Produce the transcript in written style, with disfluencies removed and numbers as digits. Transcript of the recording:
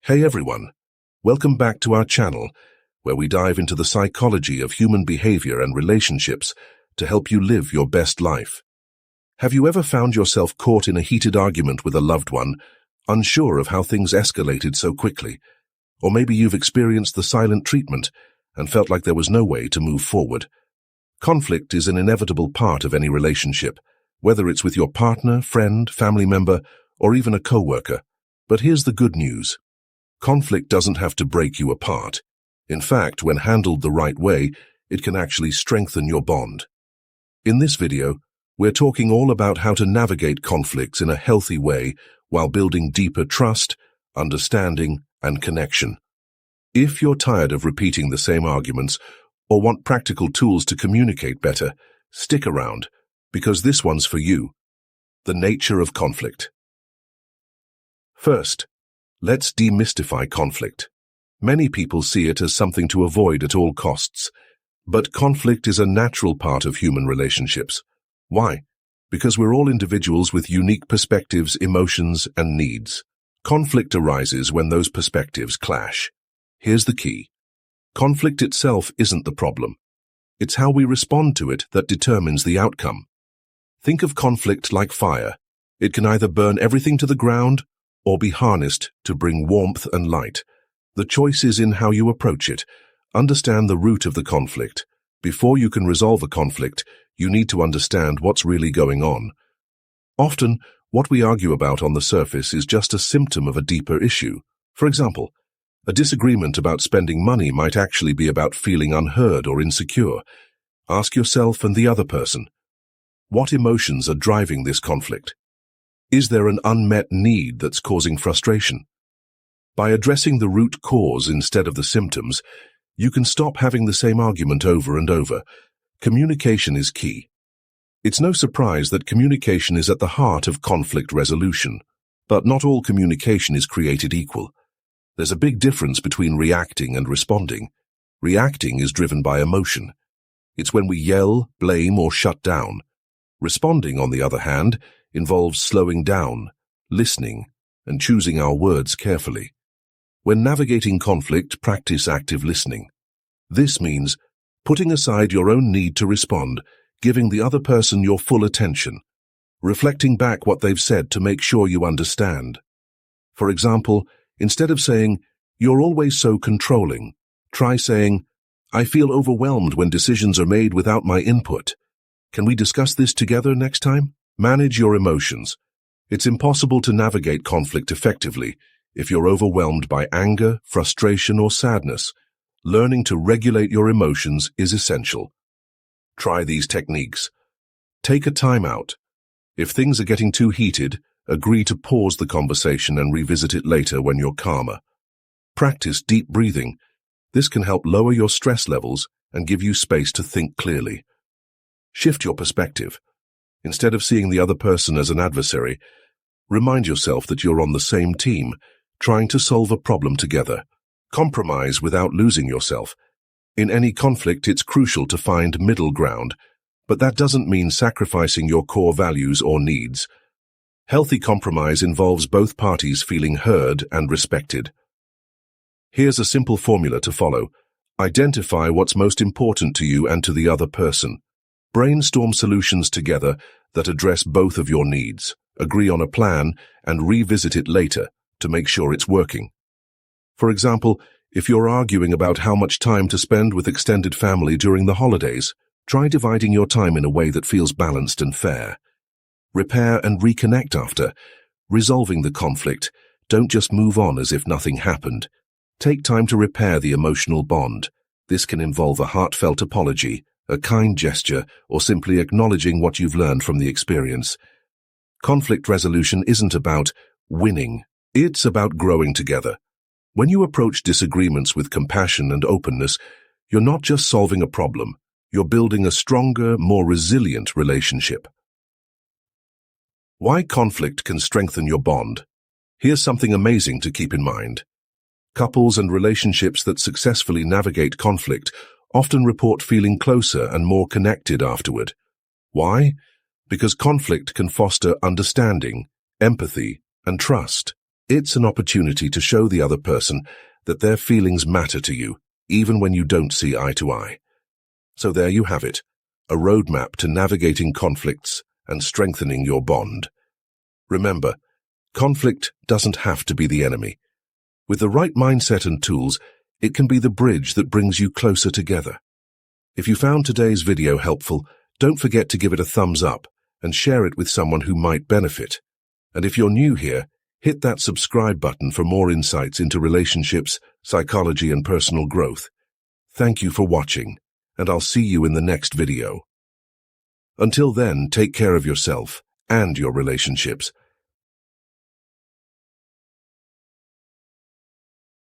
Hey everyone, welcome back to our channel, where we dive into the psychology of human behavior and relationships to help you live your best life. Have you ever found yourself caught in a heated argument with a loved one, unsure of how things escalated so quickly? Or maybe you've experienced the silent treatment and felt like there was no way to move forward. Conflict is an inevitable part of any relationship, whether it's with your partner, friend, family member, or even a coworker. But here's the good news. Conflict doesn't have to break you apart. In fact, when handled the right way, it can actually strengthen your bond. In this video, we're talking all about how to navigate conflicts in a healthy way while building deeper trust, understanding, and connection. If you're tired of repeating the same arguments or want practical tools to communicate better, stick around, because this one's for you. The nature of conflict. First, let's demystify conflict. Many people see it as something to avoid at all costs. But conflict is a natural part of human relationships. Why? Because we're all individuals with unique perspectives, emotions, and needs. Conflict arises when those perspectives clash. Here's the key. Conflict itself isn't the problem. It's how we respond to it that determines the outcome. Think of conflict like fire. It can either burn everything to the ground or be harnessed to bring warmth and light. The choice is in how you approach it. Understand the root of the conflict. Before you can resolve a conflict, you need to understand what's really going on. Often, what we argue about on the surface is just a symptom of a deeper issue. For example, a disagreement about spending money might actually be about feeling unheard or insecure. Ask yourself and the other person, what emotions are driving this conflict? Is there an unmet need that's causing frustration? By addressing the root cause instead of the symptoms, you can stop having the same argument over and over. Communication is key. It's no surprise that communication is at the heart of conflict resolution. But not all communication is created equal. There's a big difference between reacting and responding. Reacting is driven by emotion. It's when we yell, blame, or shut down. Responding, on the other hand, involves slowing down, listening, and choosing our words carefully. When navigating conflict, practice active listening. This means putting aside your own need to respond, giving the other person your full attention, reflecting back what they've said to make sure you understand. For example, instead of saying, "You're always so controlling," try saying, "I feel overwhelmed when decisions are made without my input. Can we discuss this together next time?" Manage your emotions. It's impossible to navigate conflict effectively if you're overwhelmed by anger, frustration, or sadness. Learning to regulate your emotions is essential. Try these techniques. Take a time out. If things are getting too heated, agree to pause the conversation and revisit it later when you're calmer. Practice deep breathing. This can help lower your stress levels and give you space to think clearly. Shift your perspective. Instead of seeing the other person as an adversary, remind yourself that you're on the same team, trying to solve a problem together. Compromise without losing yourself. In any conflict, it's crucial to find middle ground, but that doesn't mean sacrificing your core values or needs. Healthy compromise involves both parties feeling heard and respected. Here's a simple formula to follow. Identify what's most important to you and to the other person. Brainstorm solutions together that address both of your needs. Agree on a plan and revisit it later to make sure it's working. For example, if you're arguing about how much time to spend with extended family during the holidays, try dividing your time in a way that feels balanced and fair. Repair and reconnect after. Resolving the conflict, don't just move on as if nothing happened. Take time to repair the emotional bond. This can involve a heartfelt apology, a kind gesture, or simply acknowledging what you've learned from the experience. Conflict resolution isn't about winning. It's about growing together. When you approach disagreements with compassion and openness, you're not just solving a problem, you're building a stronger, more resilient relationship. Why conflict can strengthen your bond? Here's something amazing to keep in mind. Couples and relationships that successfully navigate conflict often report feeling closer and more connected afterward. Why? Because conflict can foster understanding, empathy, and trust. It's an opportunity to show the other person that their feelings matter to you, even when you don't see eye to eye. So there you have it, a roadmap to navigating conflicts and strengthening your bond. Remember, conflict doesn't have to be the enemy. With the right mindset and tools, it can be the bridge that brings you closer together. If you found today's video helpful, don't forget to give it a thumbs up and share it with someone who might benefit. And if you're new here, hit that subscribe button for more insights into relationships, psychology, and personal growth. Thank you for watching, and I'll see you in the next video. Until then, take care of yourself and your relationships,